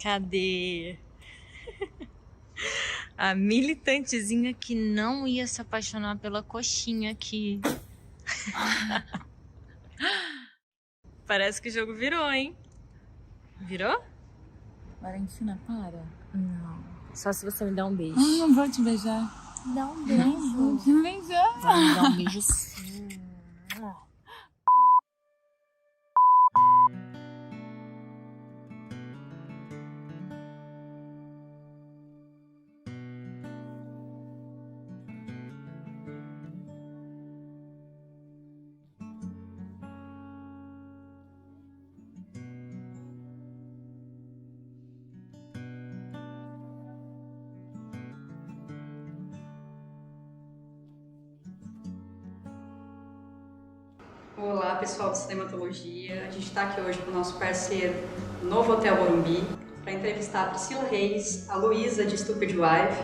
Cadê? A militantezinha que não ia se apaixonar pela coxinha aqui. Parece que o jogo virou, hein? Virou? Valentina, para. Não. Só se você me der um beijo. Não vou te beijar. Dá um beijo. Não vou te beijar. Vai me dar um beijo sim. Olá pessoal do Cinematologia, a gente está aqui hoje com o nosso parceiro Novo Hotel Morumbi para entrevistar a Priscila Reis, a Luísa de Stupid Wife.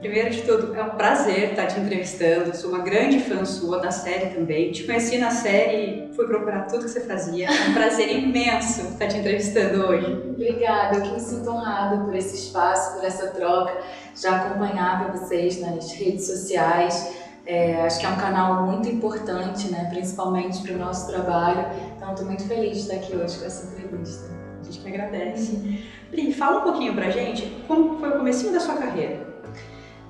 Primeiro de tudo, é um prazer estar te entrevistando, sou uma grande fã sua da série também, te conheci na série e fui procurar tudo que você fazia, é um prazer imenso estar te entrevistando hoje. Obrigada, eu que me sinto honrada por esse espaço, por essa troca, já acompanhava vocês nas redes sociais. Acho que é um canal muito importante, né, principalmente para o nosso trabalho, então estou muito feliz de estar aqui hoje com essa entrevista. A gente que agradece. Pri, fala um pouquinho pra gente como foi o comecinho da sua carreira.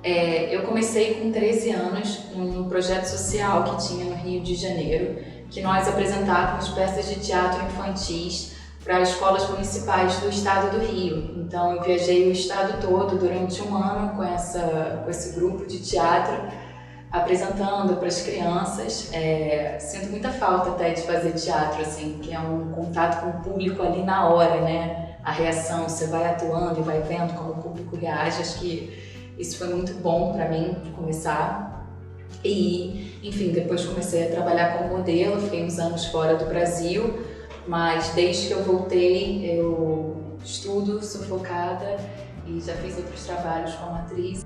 Eu comecei com 13 anos num projeto social que tinha no Rio de Janeiro, que nós apresentávamos peças de teatro infantis para escolas municipais do estado do Rio. Então eu viajei o estado todo durante um ano com esse grupo de teatro, apresentando para as crianças. Sinto muita falta até de fazer teatro, assim, que é um contato com o público ali na hora, né? A reação, você vai atuando e vai vendo como o público reage. Acho que isso foi muito bom para mim começar. E, enfim, depois comecei a trabalhar como modelo, fiquei uns anos fora do Brasil, mas desde que eu voltei, eu estudo, sou focada e já fiz outros trabalhos como atriz.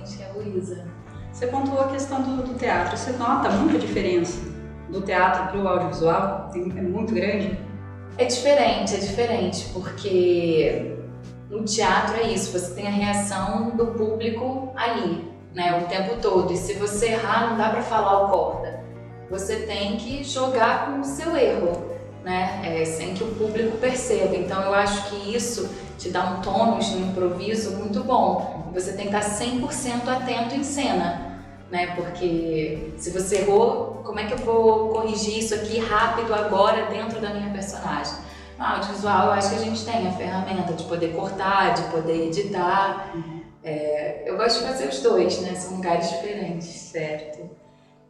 Que é a Luísa. Você pontuou a questão do teatro. Você nota muita diferença do teatro para o audiovisual? É muito grande? É diferente, porque no teatro é isso, você tem a reação do público ali, né, o tempo todo. E se você errar, não dá para falar o corta. Você tem que jogar com o seu erro, né, sem que o público perceba. Então eu acho que isso te dá um tônus no improviso muito bom. Você tem que estar 100% atento em cena, né? Porque se você errou, como é que eu vou corrigir isso aqui rápido agora dentro da minha personagem? No audiovisual, eu acho que a gente tem a ferramenta de poder cortar, de poder editar. Eu gosto de fazer os dois, né? São lugares diferentes. Certo.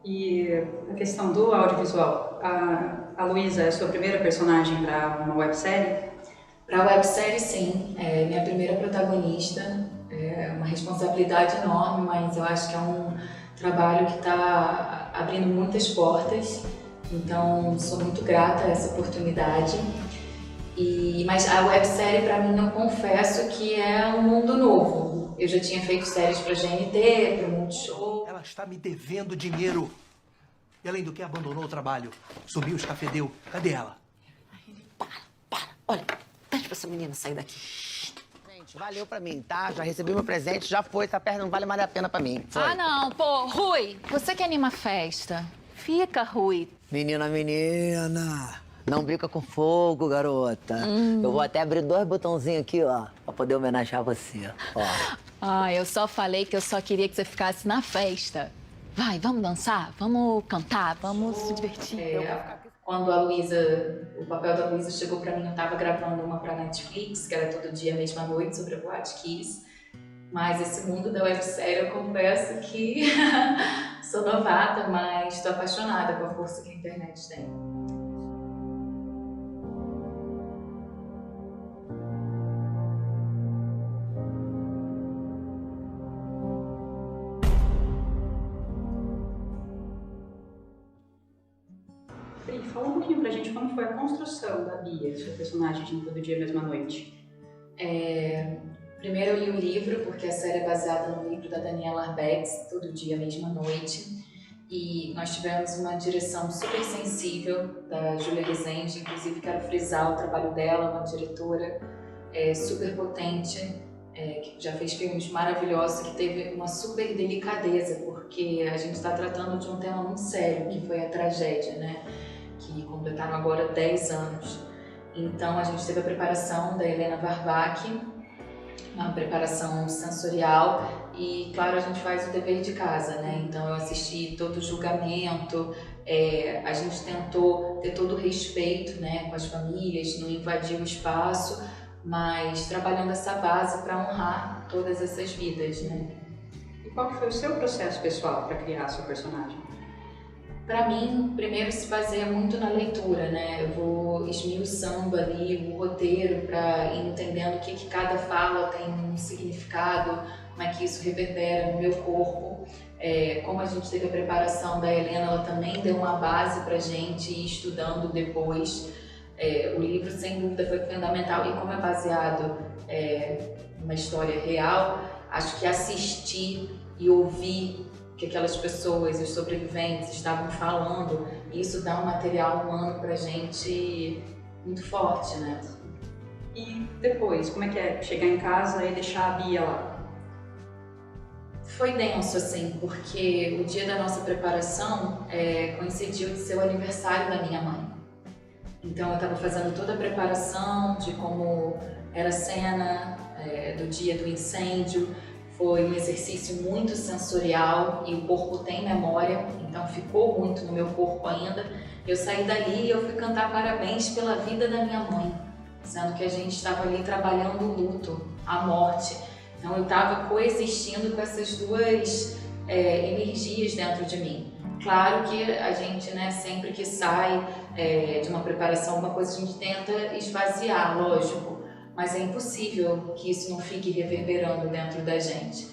E a questão do audiovisual, a Luísa é a sua primeira personagem para uma websérie? Para a websérie, sim. É minha primeira protagonista. É uma responsabilidade enorme, mas eu acho que é um trabalho que está abrindo muitas portas. Então, sou muito grata a essa oportunidade. Mas a websérie, para mim, eu confesso que é um mundo novo. Eu já tinha feito séries para GNT, para o Multishow. Ela está me devendo dinheiro. E além do que, abandonou o trabalho. Sumiu, escafedeu. Cadê ela? Para. Olha, pede pra essa menina sair daqui. Gente, valeu pra mim, tá? Já recebi meu presente, já foi. Essa perna não vale mais a pena pra mim. Foi. Ah, não. Pô, Rui, você que anima a festa. Fica, Rui. Menina. Não brinca com fogo, garota. Eu vou até abrir 2 botãozinhos aqui, ó, pra poder homenagear você, ó. Ah, eu só falei que eu só queria que você ficasse na festa. Vai, vamos dançar? Vamos cantar? Vamos se divertir? Quando o papel da Luísa chegou pra mim, eu tava gravando uma pra Netflix, que era todo dia, mesma noite, sobre a Boate Kiss. Mas esse mundo da websérie, eu confesso que sou novata, mas estou apaixonada com a força que a internet tem. Pri, fala um pouquinho pra gente como foi a construção da Bia, sua personagem de Todo Dia, Mesma Noite. Primeiro eu li o livro, porque a série é baseada no livro da Daniela Arbex, Todo Dia, Mesma Noite. e nós tivemos uma direção super sensível da Júlia Rezende, inclusive quero frisar o trabalho dela, uma diretora super potente, que já fez filmes maravilhosos, que teve uma super delicadeza, porque a gente está tratando de um tema muito sério, que foi a tragédia, né? Que completaram agora 10 anos. Então a gente teve a preparação da Helena Varvac, uma preparação sensorial e, claro, a gente faz o dever de casa, né? Então eu assisti todo o julgamento, a gente tentou ter todo o respeito, né, com as famílias, não invadir o espaço, mas trabalhando essa base para honrar todas essas vidas, né? E qual que foi o seu processo pessoal para criar a sua personagem? Para mim, primeiro se baseia muito na leitura, né? Eu vou esmiuçando ali o roteiro para ir entendendo o que cada fala tem um significado, como é que isso reverbera no meu corpo. Como a gente teve a preparação da Helena, ela também deu uma base para a gente ir estudando depois. O livro, sem dúvida, foi fundamental e como é baseado numa história real, acho que assistir e ouvir que aquelas pessoas, os sobreviventes, estavam falando, isso dá um material humano pra gente muito forte, né? E depois, como é que é chegar em casa e deixar a Bia lá? Foi denso, assim, porque o dia da nossa preparação coincidiu de ser o aniversário da minha mãe. Então eu estava fazendo toda a preparação de como era a cena do dia do incêndio. Foi um exercício muito sensorial e o corpo tem memória, então ficou muito no meu corpo ainda. Eu saí dali e eu fui cantar parabéns pela vida da minha mãe, sendo que a gente estava ali trabalhando o luto, a morte. Então eu estava coexistindo com essas duas energias dentro de mim. Claro que a gente, né, sempre que sai de uma preparação, alguma coisa a gente tenta esvaziar, lógico. Mas é impossível que isso não fique reverberando dentro da gente.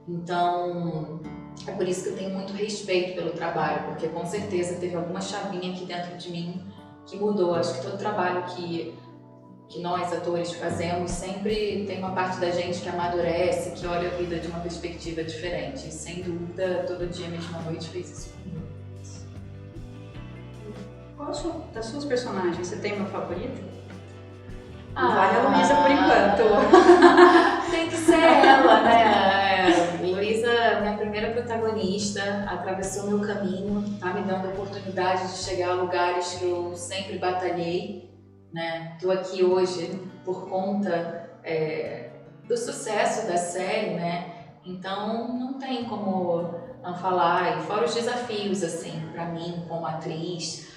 Então, é por isso que eu tenho muito respeito pelo trabalho, porque com certeza teve alguma chavinha aqui dentro de mim que mudou. Acho que todo trabalho que nós, atores, fazemos, sempre tem uma parte da gente que amadurece, que olha a vida de uma perspectiva diferente. E, sem dúvida, todo dia, mesma noite, fez isso comigo. Qual das suas personagens, você tem uma favorita? Vale a Luísa por enquanto. Tem que ser ela, né? Luísa, minha primeira protagonista, atravessou meu caminho, tá me dando a oportunidade de chegar a lugares que eu sempre batalhei, né? Tô aqui hoje por conta do sucesso da série, né? Então não tem como não falar, e fora os desafios, assim, pra mim como atriz,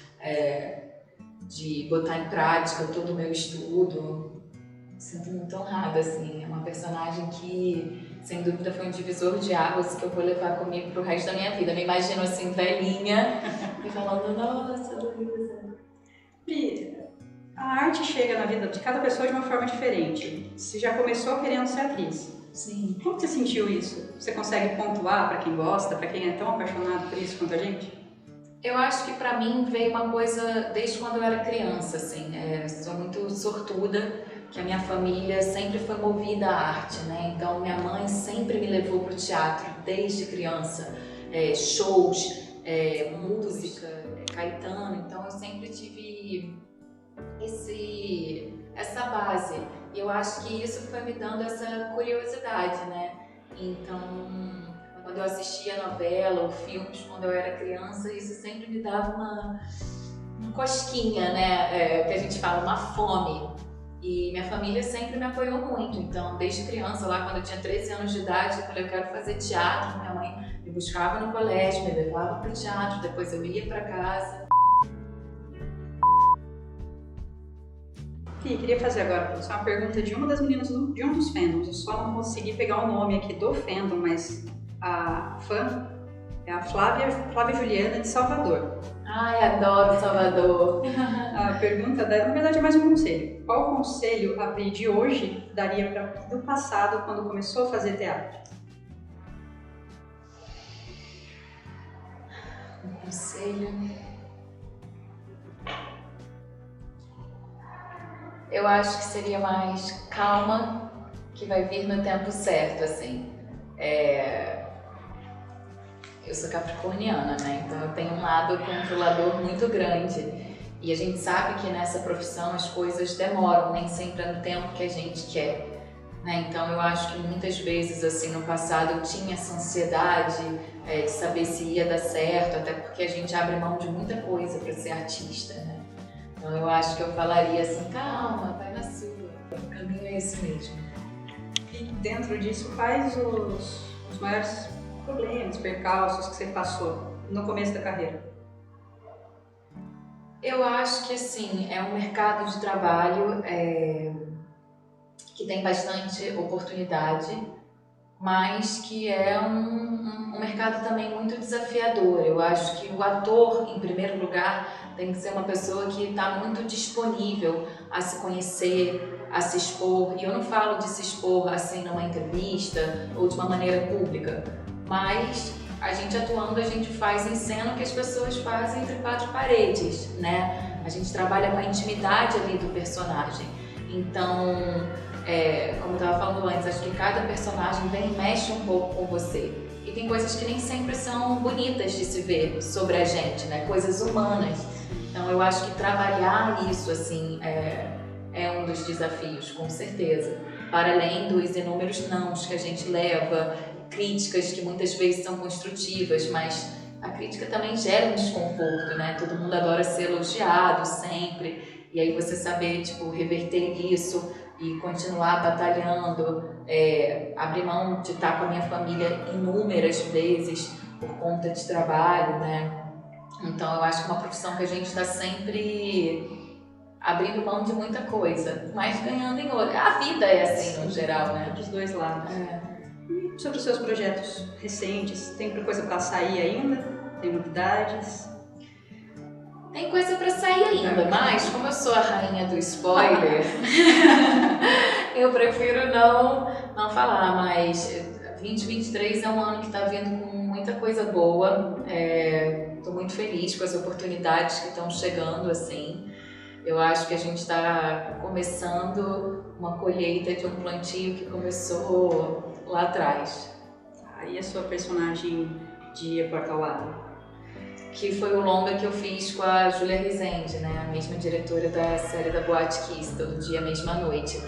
de botar em prática todo o meu estudo. Me sinto muito honrada, assim. É uma personagem que, sem dúvida, foi um divisor de águas que eu vou levar comigo pro resto da minha vida. Me imagino, assim, velhinha, e falando, nossa, Luísa. E a arte chega na vida de cada pessoa de uma forma diferente. Você já começou querendo ser atriz. Sim. Como você sentiu isso? Você consegue pontuar para quem gosta, para quem é tão apaixonado por isso quanto a gente? Eu acho que pra mim veio uma coisa desde quando eu era criança, assim. Sou muito sortuda, que a minha família sempre foi movida à arte, né? Então minha mãe sempre me levou pro teatro desde criança, shows, música, Caetano. Então eu sempre tive essa base. E eu acho que isso foi me dando essa curiosidade, né? Então, quando eu assistia novela ou filmes quando eu era criança, isso sempre me dava uma cosquinha, né? Que a gente fala, uma fome. E minha família sempre me apoiou muito. Então, desde criança, lá quando eu tinha 13 anos de idade, eu falei, eu quero fazer teatro. Minha mãe me buscava no colégio, me levava pro teatro, depois eu ia para casa. E queria fazer agora para você uma pergunta de uma das meninas de um dos fandoms. Eu só não consegui pegar o nome aqui do fandom, mas a fã é a Flávia Juliana de Salvador. Ai, adoro Salvador. A pergunta, na verdade, é mais um conselho. Qual conselho a Pri de hoje daria para do passado quando começou a fazer teatro? Um conselho... Eu acho que seria mais calma, que vai vir no tempo certo, assim. eu sou capricorniana, né? Então eu tenho um lado controlador muito grande. E a gente sabe que nessa profissão as coisas demoram, nem sempre é no tempo que a gente quer. Né? Então eu acho que muitas vezes, assim, no passado eu tinha essa ansiedade de saber se ia dar certo, até porque a gente abre mão de muita coisa para ser artista, né? Então eu acho que eu falaria assim, calma, vai na sua, o caminho é esse mesmo. E dentro disso, quais os maiores problemas, percalços que você passou no começo da carreira? Eu acho que, assim, é um mercado de trabalho que tem bastante oportunidade, mas que é um mercado também muito desafiador. Eu acho que o ator, em primeiro lugar, tem que ser uma pessoa que está muito disponível a se conhecer, a se expor. E eu não falo de se expor assim numa entrevista ou de uma maneira pública, mas a gente atuando, a gente faz em cena o que as pessoas fazem entre quatro paredes, né? A gente trabalha com a intimidade ali do personagem. Então, como eu estava falando antes, acho que cada personagem vem e mexe um pouco com você. E tem coisas que nem sempre são bonitas de se ver sobre a gente, né? Coisas humanas. Então, eu acho que trabalhar isso, assim, é um dos desafios, com certeza. Para além dos inúmeros nãos que a gente leva, críticas que muitas vezes são construtivas, mas a crítica também gera um desconforto, né? Todo mundo adora ser elogiado sempre, e aí você saber, tipo, reverter isso e continuar batalhando, abrir mão de estar com a minha família inúmeras vezes por conta de trabalho, né? Então eu acho que é uma profissão que a gente está sempre abrindo mão de muita coisa, mas ganhando em outra. A vida é assim, no geral, né? Dos dois lados. E sobre os seus projetos recentes, tem coisa para sair ainda? Tem novidades? Tem coisa pra sair ainda, mas como eu sou a rainha do spoiler, eu prefiro não falar, mas 2023 é um ano que tá vindo com muita coisa boa, tô muito feliz com as oportunidades que estão chegando, assim. Eu acho que a gente está começando uma colheita de um plantio que começou lá atrás. E a sua personagem de Porta ao Lado? Que foi o longa que eu fiz com a Júlia Rezende, né? A mesma diretora da série da Boate Kiss, Todo Dia, Mesma Noite.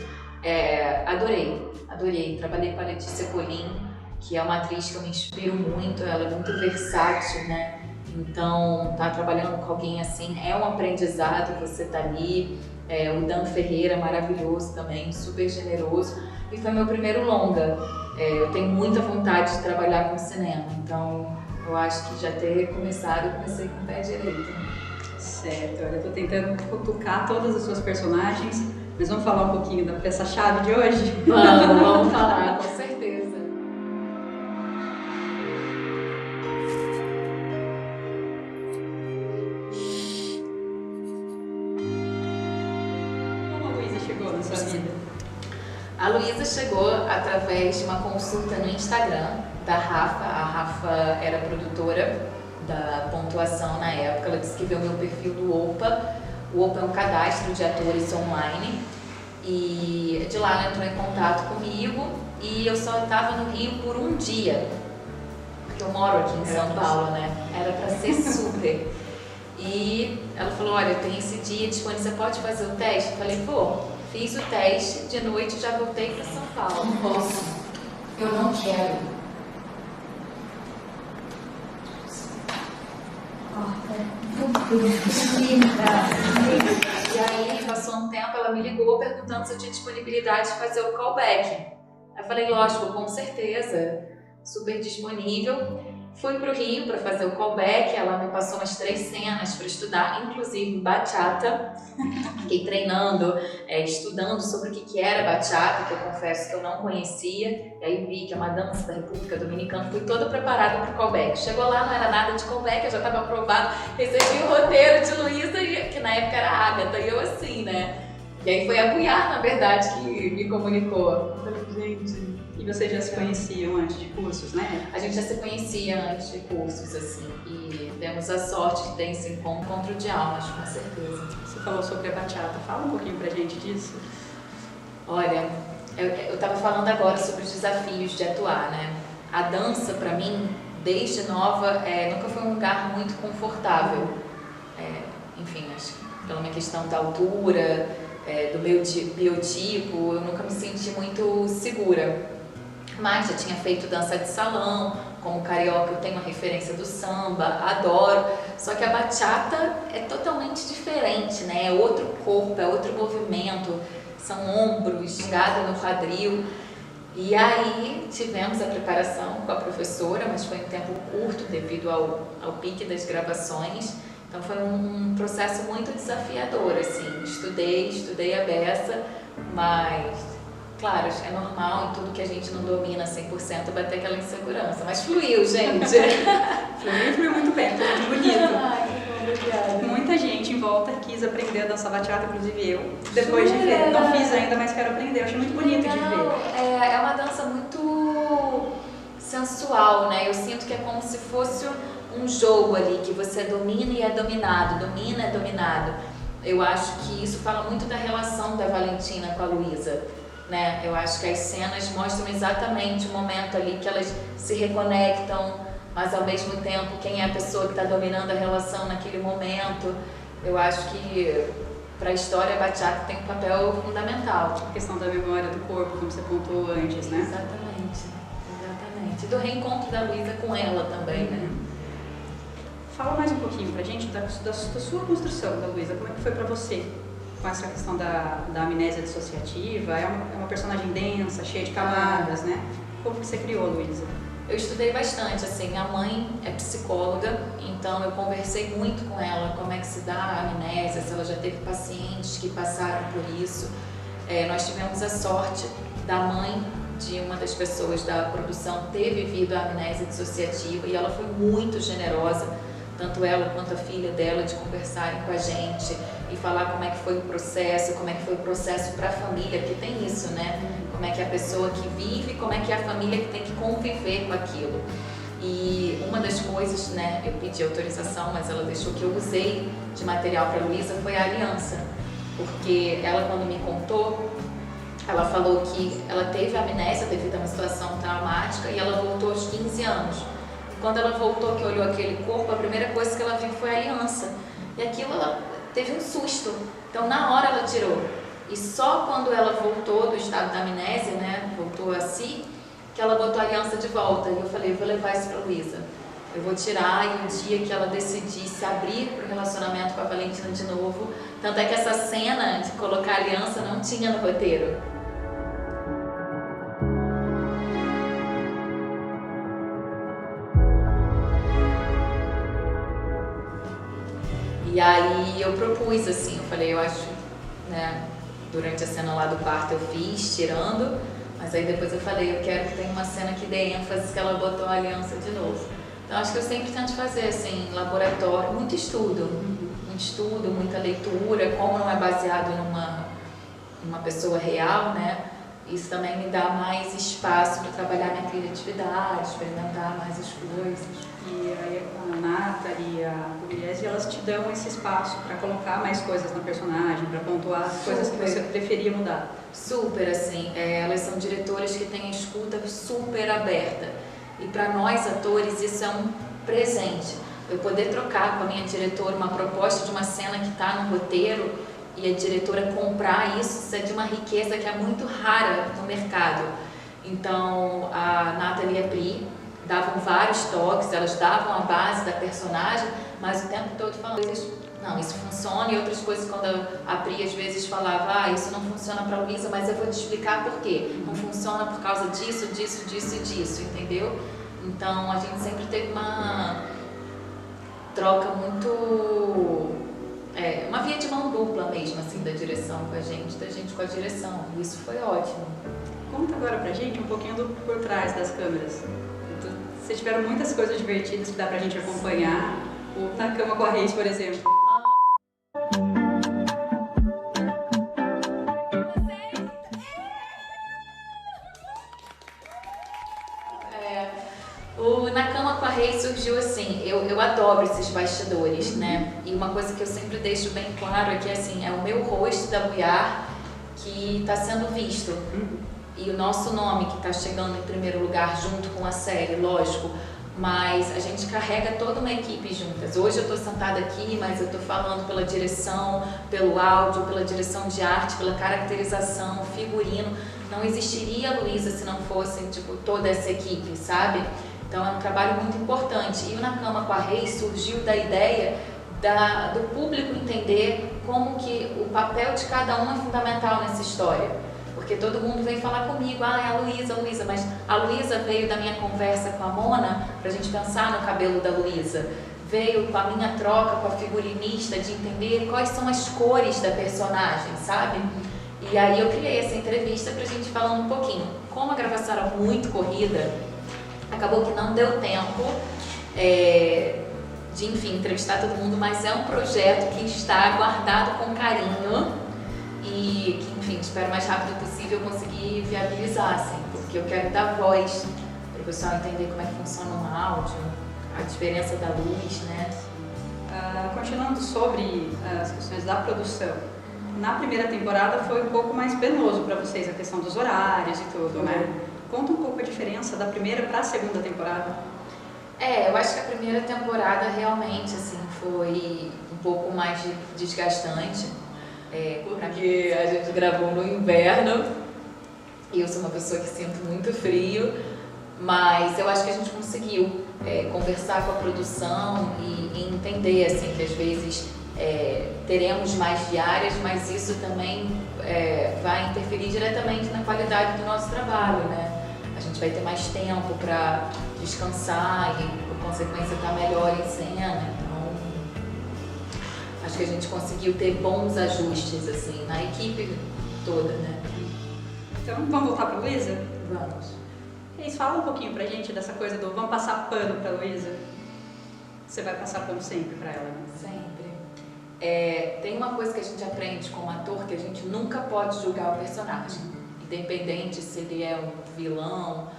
Adorei. Trabalhei com a Letícia Colim, que é uma atriz que eu me inspiro muito, ela é muito versátil, né? Então, tá trabalhando com alguém assim é um aprendizado, você tá ali. O Dan Ferreira, maravilhoso também, super generoso. E foi meu primeiro longa. Eu tenho muita vontade de trabalhar com cinema, então eu acho que já ter começado, eu comecei com o pé direito. Certo, olha, eu tô tentando cutucar todas as suas personagens, mas vamos falar um pouquinho da peça-chave de hoje? Vamos falar, com certeza. Como a Luísa chegou na sua vida? A Luísa chegou através de uma consulta no Instagram da Rafa. A Rafa era produtora da Pontuação na época. Ela disse que viu meu perfil do OPA. O OPA é um cadastro de atores online. E de lá ela entrou em contato comigo e eu só estava no Rio por um dia. Porque eu moro aqui em São Paulo, né? Era para ser super. E ela falou, olha, tem esse dia disponível, você pode fazer o teste? Eu falei, pô. Fiz o teste, de noite já voltei para São Paulo. Não posso. Eu não quero. E aí, passou um tempo, ela me ligou perguntando se eu tinha disponibilidade de fazer o callback. Eu falei, lógico, com certeza, super disponível. Fui pro Rio para fazer o callback, ela me passou umas 3 cenas para estudar, inclusive bachata. Fiquei treinando, estudando sobre o que era bachata, que eu confesso que eu não conhecia. E aí vi que é uma dança da República Dominicana, fui toda preparada para o callback. Chegou lá, não era nada de callback, eu já estava aprovado, recebi o roteiro de Luísa, que na época era a Agatha, e eu assim, né? E aí foi a Guiar, na verdade, que me comunicou. Eu falei, gente... E vocês já se conheciam antes de cursos, né? A gente já se conhecia antes de cursos, assim, e temos a sorte de ter esse encontro de almas, com certeza. Você falou sobre a bachata, fala um pouquinho pra gente disso. Olha, eu tava falando agora sobre os desafios de atuar, né? A dança, pra mim, desde nova, nunca foi um lugar muito confortável. Enfim, acho que pela minha questão da altura, do meu biotipo, eu nunca me senti muito segura. Mas já tinha feito dança de salão, como carioca eu tenho uma referência do samba, adoro. Só que a bachata é totalmente diferente, né? É outro corpo, é outro movimento, são ombros, gada no quadril. E aí tivemos a preparação com a professora, mas foi um tempo curto devido ao pique das gravações. Então foi um processo muito desafiador, assim. Estudei a beça, mas, claro, é normal em tudo que a gente não domina 100% bater aquela insegurança. Mas fluiu, gente. Fluiu muito bem, tudo muito bonito. Ai, que obrigada. Muita gente em volta quis aprender a dançar bachata, inclusive eu, depois de ver. Não fiz ainda, mas quero aprender. Eu achei muito bonito de ver. É uma dança muito sensual, né? Eu sinto que é como se fosse um jogo ali, que você domina e é dominado, domina e é dominado. Eu acho que isso fala muito da relação da Valentina com a Luísa, né? Eu acho que as cenas mostram exatamente o momento ali que elas se reconectam, mas ao mesmo tempo quem é a pessoa que está dominando a relação naquele momento. Eu acho que para a história a bachata tem um papel fundamental. A questão da memória do corpo, como você pontuou antes, né? Exatamente. E do reencontro da Luísa com ela também, né? Fala mais um pouquinho pra gente da sua construção da Luísa. Como é que foi pra você com essa questão da amnésia dissociativa? É uma personagem densa, cheia de camadas, né? Como que você criou a Luísa? Eu estudei bastante, assim, minha mãe é psicóloga, então eu conversei muito com ela, como é que se dá a amnésia, se ela já teve pacientes que passaram por isso. Nós tivemos a sorte da mãe de uma das pessoas da produção ter vivido a amnésia dissociativa e ela foi muito generosa, tanto ela quanto a filha dela, de conversarem com a gente e falar como é que foi o processo, como é que foi o processo para a família, porque tem isso, né? Como é que é a pessoa que vive, como é que é a família que tem que conviver com aquilo. E uma das coisas, né, eu pedi autorização, mas ela deixou que eu usei de material para a Luísa, foi a aliança. Porque ela, quando me contou, ela falou que ela teve amnésia devido a uma situação traumática e ela voltou aos 15 anos. Quando ela voltou, que olhou aquele corpo, a primeira coisa que ela viu foi a aliança. E aquilo, ela teve um susto. Então, na hora, ela tirou. E só quando ela voltou do estado da amnésia, né, voltou a si, que ela botou a aliança de volta. E eu falei, eu vou levar isso pra Luísa. Eu vou tirar, e um dia que ela decidir se abrir pro relacionamento com a Valentina de novo. Tanto é que essa cena de colocar a aliança não tinha no roteiro. E aí eu propus, assim, eu falei, eu acho, né, durante a cena lá do parto eu fiz, tirando, mas aí depois eu falei, eu quero que tenha uma cena que dê ênfase que ela botou a aliança de novo. Então acho que eu sempre tento fazer, assim, laboratório, muito estudo, muita leitura, como não é baseado numa pessoa real, né, isso também me dá mais espaço para trabalhar minha criatividade, experimentar mais as coisas. E aí a Nata e a Pugliese, elas te dão esse espaço para colocar mais coisas na personagem, para pontuar coisas que você preferia mudar. Super, assim, elas são diretoras que têm a escuta super aberta. E para nós, atores, isso é um presente. Eu poder trocar com a minha diretora uma proposta de uma cena que está no roteiro e a diretora comprar isso é de uma riqueza que é muito rara no mercado. Então, a Nathalie e a Pri davam vários toques, elas davam a base da personagem, mas o tempo todo falando coisas, não, isso funciona, e outras coisas quando a Pri às vezes falava, isso não funciona para a Luísa, mas eu vou te explicar por quê. Não funciona por causa disso, disso, disso e disso, entendeu? Então, a gente sempre teve uma troca muito... uma via de mão dupla mesmo, assim, da direção com a gente, da gente com a direção. E isso foi ótimo. Conta agora pra gente um pouquinho do por trás das câmeras. Vocês tiveram muitas coisas divertidas que dá pra gente acompanhar. O Na Cama com a Reis, por exemplo. O Na Cama com a Reis surgiu assim, eu adoro esses bastidores, né? E uma coisa que eu sempre deixo bem claro é que assim, é o meu rosto da Buiar que está sendo visto. E o nosso nome que está chegando em primeiro lugar junto com a série, lógico, mas a gente carrega toda uma equipe juntas. Hoje eu estou sentada aqui, mas eu estou falando pela direção, pelo áudio, pela direção de arte, pela caracterização, figurino. Não existiria a Luísa se não fosse tipo, toda essa equipe, sabe? Então é um trabalho muito importante. E o Na Cama com a Reis surgiu da ideia do público entender como que o papel de cada um é fundamental nessa história. Porque todo mundo vem falar comigo, é a Luísa, mas a Luísa veio da minha conversa com a Mona, pra gente pensar no cabelo da Luísa. Veio com a minha troca com a figurinista de entender quais são as cores da personagem, sabe? E aí eu criei essa entrevista pra gente falar um pouquinho. Como a gravação era muito corrida, acabou que não deu tempo de, enfim, entrevistar todo mundo, mas é um projeto que está guardado com carinho e que, enfim, espero o mais rápido possível conseguir viabilizar, assim, porque eu quero dar voz para o pessoal entender como é que funciona um áudio, a diferença da luz, né? Continuando sobre as questões da produção, na primeira temporada foi um pouco mais penoso para vocês, a questão dos horários e tudo, né? Conta um pouco a diferença da primeira para a segunda temporada. Eu acho que a primeira temporada realmente, assim, foi um pouco mais desgastante, porque a gente gravou no inverno e eu sou uma pessoa que sinto muito frio, mas eu acho que a gente conseguiu conversar com a produção e entender, assim, que às vezes teremos mais diárias, mas isso também vai interferir diretamente na qualidade do nosso trabalho, né? A gente vai ter mais tempo para descansar e, por consequência, estar melhor em cena. Então, acho que a gente conseguiu ter bons ajustes, assim, na equipe toda, né? Então, vamos voltar para a Luísa? Vamos. Reis, fala um pouquinho pra gente dessa coisa do vamos passar pano pra Luísa. Você vai passar pano sempre pra ela, né? Sempre. Tem uma coisa que a gente aprende como ator, que a gente nunca pode julgar o personagem. Independente se ele é um vilão,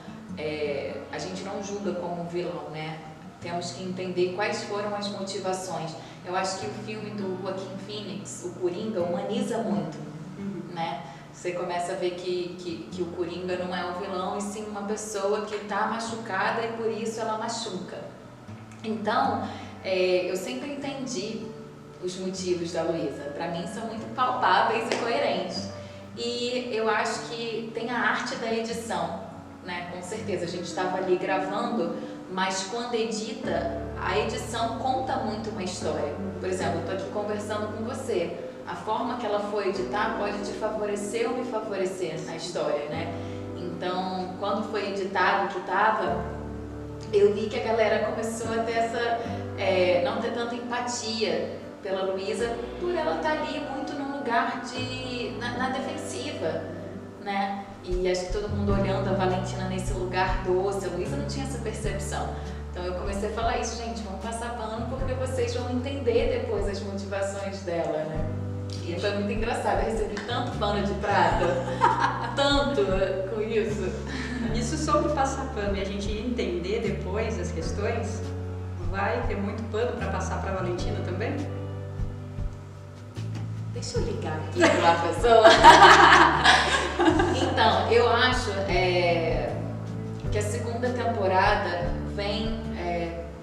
a gente não julga como vilão, né? Temos que entender quais foram as motivações. Eu acho que o filme do Joaquin Phoenix, o Coringa, humaniza muito, né? Você começa a ver que o Coringa não é um vilão, e sim uma pessoa que está machucada e por isso ela machuca. Então, eu sempre entendi os motivos da Luísa. Para mim são muito palpáveis e coerentes. E eu acho que tem a arte da edição, né? Com certeza, a gente estava ali gravando, mas quando edita, a edição conta muito uma história. Por exemplo, eu estou aqui conversando com você. A forma que ela foi editar pode te favorecer ou me favorecer na história, né? Então, quando foi editado o que estava, eu vi que a galera começou a ter não ter tanta empatia pela Luísa, por ela estar ali muito num lugar na defensiva, né? E acho que todo mundo olhando a Valentina nesse lugar doce, a Luísa não tinha essa percepção. Então eu comecei a falar isso, gente, vamos passar pano porque vocês vão entender depois as motivações dela, né? E foi muito engraçado, eu recebi tanto pano de prata, tanto com isso. Isso sobre passar pano e a gente entender depois as questões, vai ter muito pano para passar para Valentina também? Deixa eu ligar aqui para a pessoa. Então, eu acho que a segunda temporada vem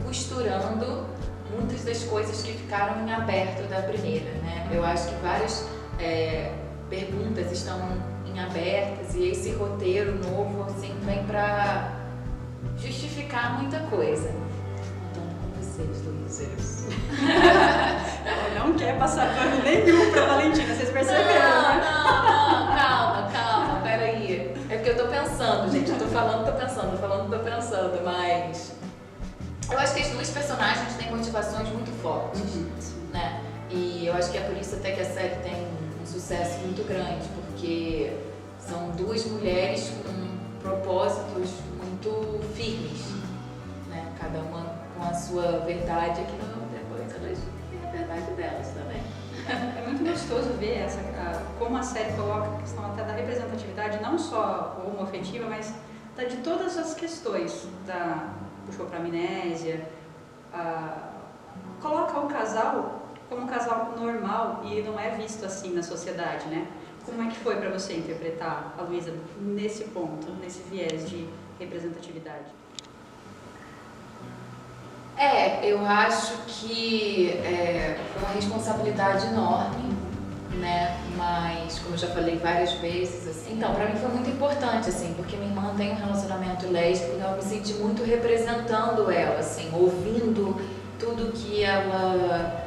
costurando muitas das coisas que ficaram em aberto da primeira, né? Eu acho que várias perguntas estão em abertas e esse roteiro novo, assim, vem para justificar muita coisa. Contando com vocês, Luísa. Ela não quer passar pano nenhum pra Valentina, vocês perceberam, né? Não, calma, peraí. É porque eu tô pensando, gente, eu tô falando, tô pensando, mas eu acho que as duas personagens têm motivações muito fortes, né? E eu acho que é por isso até que a série tem um sucesso muito grande, porque são duas mulheres com propósitos muito firmes, né? Cada uma com a sua verdade, que depois elas têm a verdade delas também. É muito gostoso ver como a série coloca a questão até da representatividade, não só homoafetiva, mas de todas as questões. Puxou para a amnésia, coloca o casal como um casal normal e não é visto assim na sociedade, né? Como é que foi para você interpretar a Luísa nesse ponto, nesse viés de representatividade? Eu acho que foi uma responsabilidade enorme, né? Mas, como eu já falei várias vezes, assim, então, pra mim foi muito importante, assim, porque minha irmã tem um relacionamento lésbico, então eu me senti muito representando ela, assim, ouvindo tudo que ela,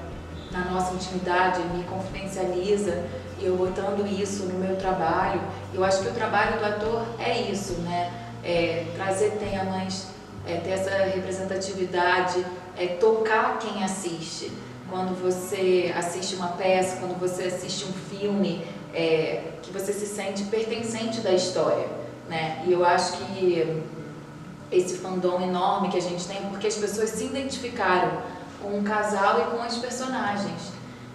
na nossa intimidade, me confidencializa, e eu botando isso no meu trabalho. Eu acho que o trabalho do ator é isso, né? Trazer temas, ter essa representatividade, tocar quem assiste. Quando você assiste uma peça, quando você assiste um filme, que você se sente pertencente da história, né? E eu acho que esse fandom enorme que a gente tem é porque as pessoas se identificaram com o casal e com as personagens.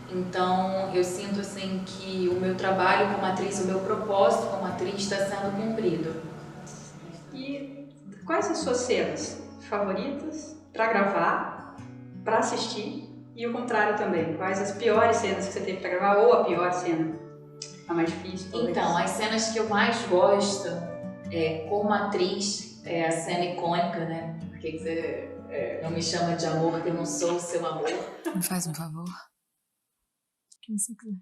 Então, eu sinto assim que o meu trabalho como atriz, o meu propósito como atriz está sendo cumprido. E quais as suas cenas favoritas para gravar, para assistir? E o contrário também, quais as piores cenas que você teve para gravar ou a pior cena? A mais difícil, talvez? Então, as cenas que eu mais gosto, como atriz, é a cena icônica, né? Porque você não me chama de amor, que eu não sou o seu amor. Me faz um favor. O que você quiser.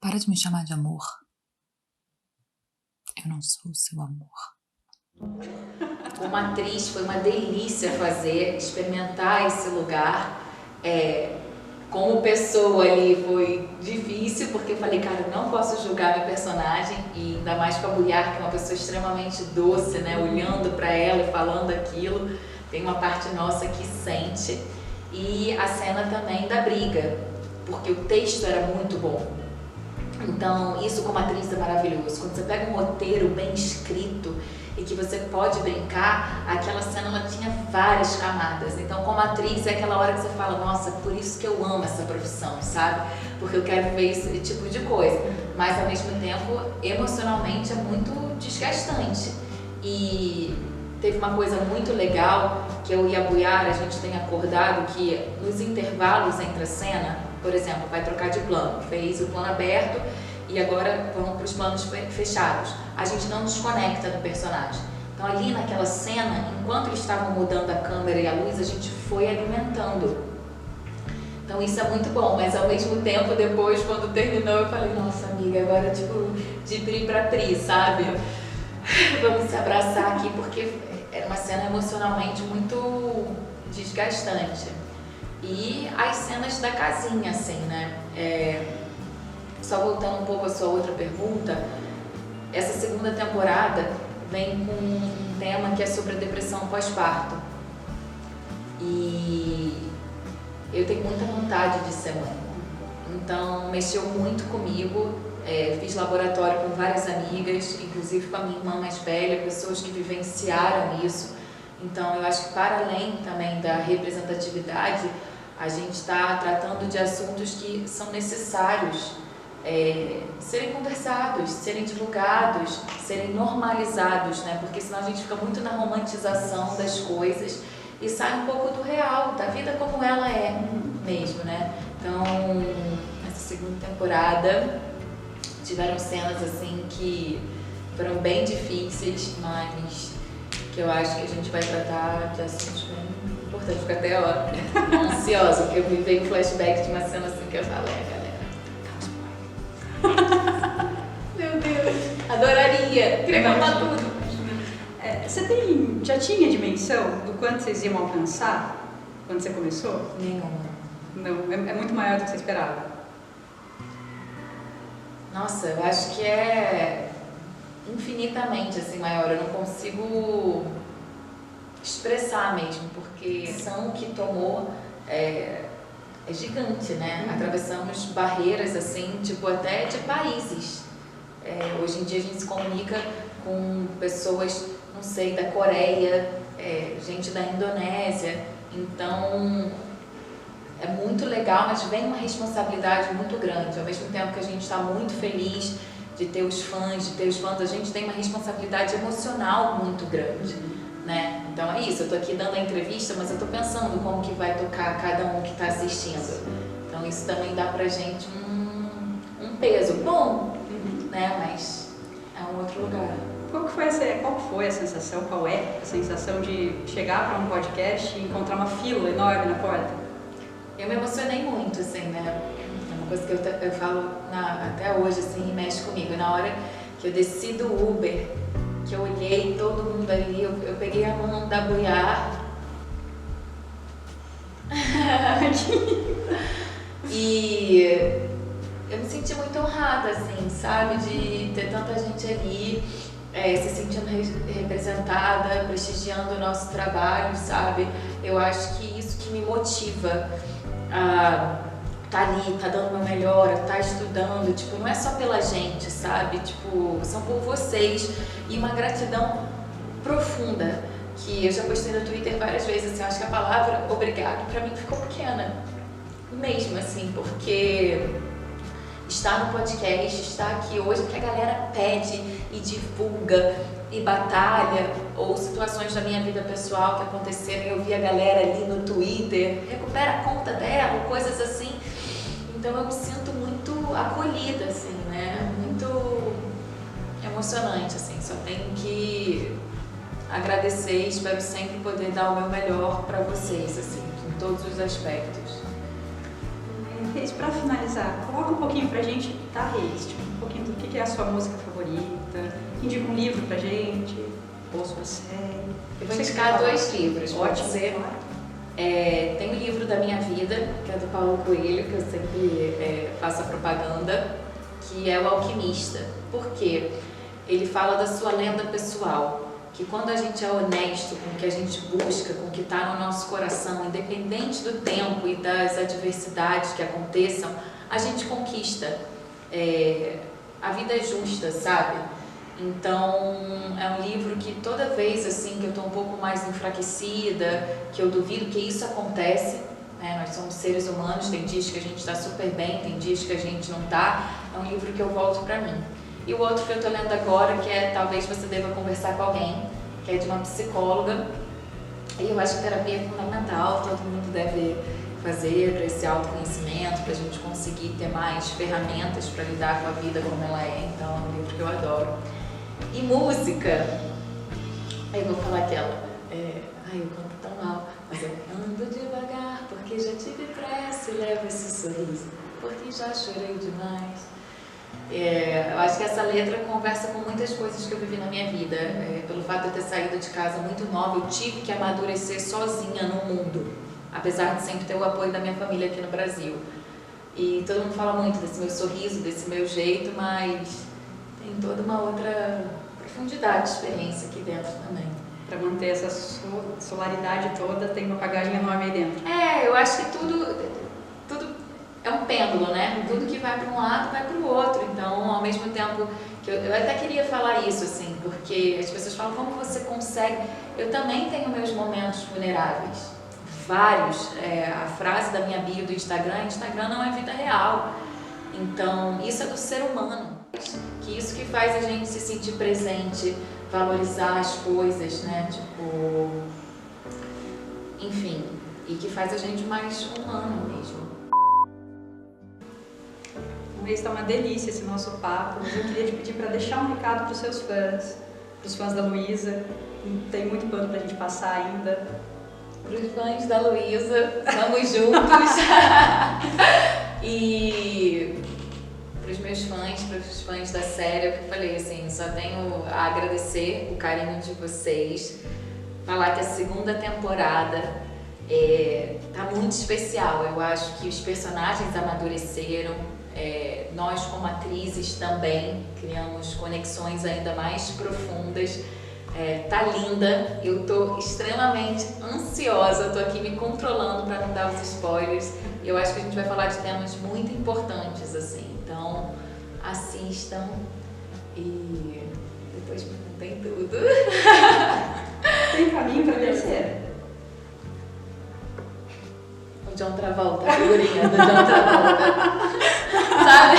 Para de me chamar de amor. Eu não sou o seu amor. Como atriz, foi uma delícia experimentar esse lugar. Como pessoa ali foi difícil, porque eu falei, cara, eu não posso julgar minha personagem, e ainda mais com a Buiar, que é uma pessoa extremamente doce, né? Olhando pra ela e falando aquilo, tem uma parte nossa que sente. E a cena também da briga, porque o texto era muito bom. Então, isso como atriz é maravilhoso. Quando você pega um roteiro bem escrito e que você pode brincar, aquela cena ela tinha várias camadas. Então, como atriz, é aquela hora que você fala, nossa, por isso que eu amo essa profissão, sabe? Porque eu quero ver esse tipo de coisa. Mas, ao mesmo tempo, emocionalmente é muito desgastante. E teve uma coisa muito legal, que eu e a Buiar, a gente tem acordado que nos intervalos entre a cena, por exemplo, vai trocar de plano, fez o plano aberto e agora vamos para os planos fechados. A gente não desconecta do personagem. Então ali naquela cena, enquanto eles estavam mudando a câmera e a luz, a gente foi alimentando. Então isso é muito bom, mas ao mesmo tempo, depois, quando terminou, eu falei, nossa amiga, agora tipo, de pri pra pri, sabe? Vamos se abraçar aqui, porque era uma cena emocionalmente muito desgastante. E as cenas da casinha, assim, né? Só voltando um pouco à sua outra pergunta, essa segunda temporada vem com um tema que é sobre a depressão pós-parto. E eu tenho muita vontade de ser mãe. Então, mexeu muito comigo. Fiz laboratório com várias amigas, inclusive com a minha irmã mais velha, pessoas que vivenciaram isso. Então, eu acho que para além também da representatividade, a gente está tratando de assuntos que são necessários serem conversados, serem divulgados, serem normalizados, né? Porque senão a gente fica muito na romantização das coisas e sai um pouco do real, da vida como ela é mesmo, né? Então, essa segunda temporada tiveram cenas assim que foram bem difíceis, mas que eu acho que a gente vai tratar de assuntos bem importantes. Fico até ansiosa, porque eu me veio um flashback de uma cena assim que eu falei, galera, meu Deus, adoraria, queria contar tudo. Você já tinha dimensão do quanto vocês iam alcançar quando você começou? Nenhuma. Não, é muito maior do que você esperava. Nossa, eu acho que é infinitamente assim maior. Eu não consigo expressar mesmo, porque a ação que tomou é gigante, né? Atravessamos barreiras assim, tipo até de países. Hoje em dia a gente se comunica com pessoas, não sei, da Coreia, gente da Indonésia. Então é muito legal, mas vem uma responsabilidade muito grande. Ao mesmo tempo que a gente está muito feliz de ter os fãs, a gente tem uma responsabilidade emocional muito grande, né? Então é isso, eu tô aqui dando a entrevista, mas eu tô pensando como que vai tocar cada um que tá assistindo. Então isso também dá pra gente um peso bom, né? Mas é um outro lugar. qual foi a sensação, qual é a sensação de chegar para um podcast e encontrar uma fila enorme na porta? Eu me emocionei muito, assim, né? É uma coisa que eu falo até hoje, assim, e mexe comigo. Na hora que eu desci do Uber, que eu olhei todo mundo ali, eu peguei a mão da Buiá. E eu me senti muito honrada, assim, sabe? De ter tanta gente ali, se sentindo representada, prestigiando o nosso trabalho, sabe? Eu acho que isso que me motiva a tá ali, tá dando o meu melhor, tá estudando, tipo, não é só pela gente, sabe? Tipo, são por vocês. E uma gratidão profunda, que eu já postei no Twitter várias vezes, assim, eu acho que a palavra obrigado pra mim ficou pequena. Mesmo, assim, porque estar no podcast, estar aqui hoje, que a galera pede e divulga e batalha, ou situações da minha vida pessoal que aconteceram e eu vi a galera ali no Twitter, recupera a conta dela, coisas assim. Então eu me sinto muito acolhida, assim, né? Muito emocionante, assim. Só tenho que agradecer e espero sempre poder dar o meu melhor para vocês, assim, em todos os aspectos. Reis, para finalizar, coloca um pouquinho pra gente da Reis, tipo, um pouquinho do que é a sua música favorita, indica um livro pra gente, ou sua série. Eu vou indicar 2 livros, pode ser? Claro. Tem o livro da minha vida, que é do Paulo Coelho, que eu sempre faço a propaganda, que é O Alquimista. Por quê? Ele fala da sua lenda pessoal, que quando a gente é honesto com o que a gente busca, com o que está no nosso coração, independente do tempo e das adversidades que aconteçam, a gente conquista. A vida é justa, sabe? Então, é um livro que toda vez assim que eu estou um pouco mais enfraquecida, que eu duvido que isso acontece, né? Nós somos seres humanos, tem dias que a gente está super bem, tem dias que a gente não está, é um livro que eu volto para mim. E o outro que eu estou lendo agora, que é Talvez Você Deva Conversar com Alguém, que é de uma psicóloga, e eu acho que terapia é fundamental, todo mundo deve fazer para esse autoconhecimento, para a gente conseguir ter mais ferramentas para lidar com a vida como ela é, então é um livro que eu adoro. E música, eu vou falar aquela, eu canto tão mal, mas eu ando devagar porque já tive pressa e levo esse sorriso, porque já chorei demais. Eu acho que essa letra conversa com muitas coisas que eu vivi na minha vida. Pelo fato de eu ter saído de casa muito nova, eu tive que amadurecer sozinha no mundo, apesar de sempre ter o apoio da minha família aqui no Brasil. E todo mundo fala muito desse meu sorriso, desse meu jeito, mas tem toda uma outra profundidade de experiência aqui dentro também. Para manter essa solaridade toda, tem uma bagagem enorme aí dentro. Eu acho que tudo é um pêndulo, né? Tudo que vai para um lado vai para o outro. Então, ao mesmo tempo que eu até queria falar isso, assim, porque as pessoas falam como você consegue. Eu também tenho meus momentos vulneráveis, vários. A frase da minha bio do Instagram não é vida real. Então, isso é do ser humano. Que isso que faz a gente se sentir presente, valorizar as coisas, né? Tipo, enfim, e que faz a gente mais humano mesmo. Está uma delícia esse nosso papo, mas eu queria te pedir para deixar um recado para os seus fãs, para os fãs da Luísa. Tem muito pano para a gente passar ainda. Para os fãs da Luísa, vamos juntos. E para os meus fãs, para os fãs da série, o que eu falei, assim, só tenho a agradecer o carinho de vocês, falar que a 2ª temporada tá muito especial. Eu acho que os personagens amadureceram. Nós como atrizes também criamos conexões ainda mais profundas. Tá linda, eu tô extremamente ansiosa, tô aqui me controlando para não dar os spoilers. Eu acho que a gente vai falar de temas muito importantes, assim, então assistam e depois me contem tudo. Tem caminho para descer. O John Travolta, a figurinha do John Travolta. Sabe?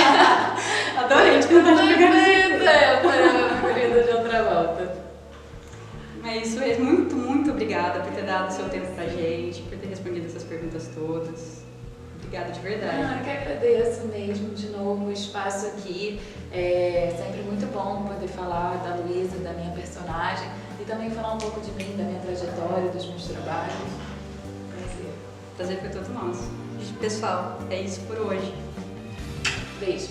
Adorei te contar de a figurinha do John Travolta. É isso mesmo. Muito, muito obrigada por ter dado seu tempo pra gente, por ter respondido essas perguntas todas. Obrigada de verdade. Eu que agradeço mesmo de novo o espaço aqui. É sempre muito bom poder falar da Luísa, da minha personagem e também falar um pouco de mim, da minha trajetória, dos meus trabalhos. Prazer. Prazer foi todo nosso. Pessoal, é isso por hoje. Beijo.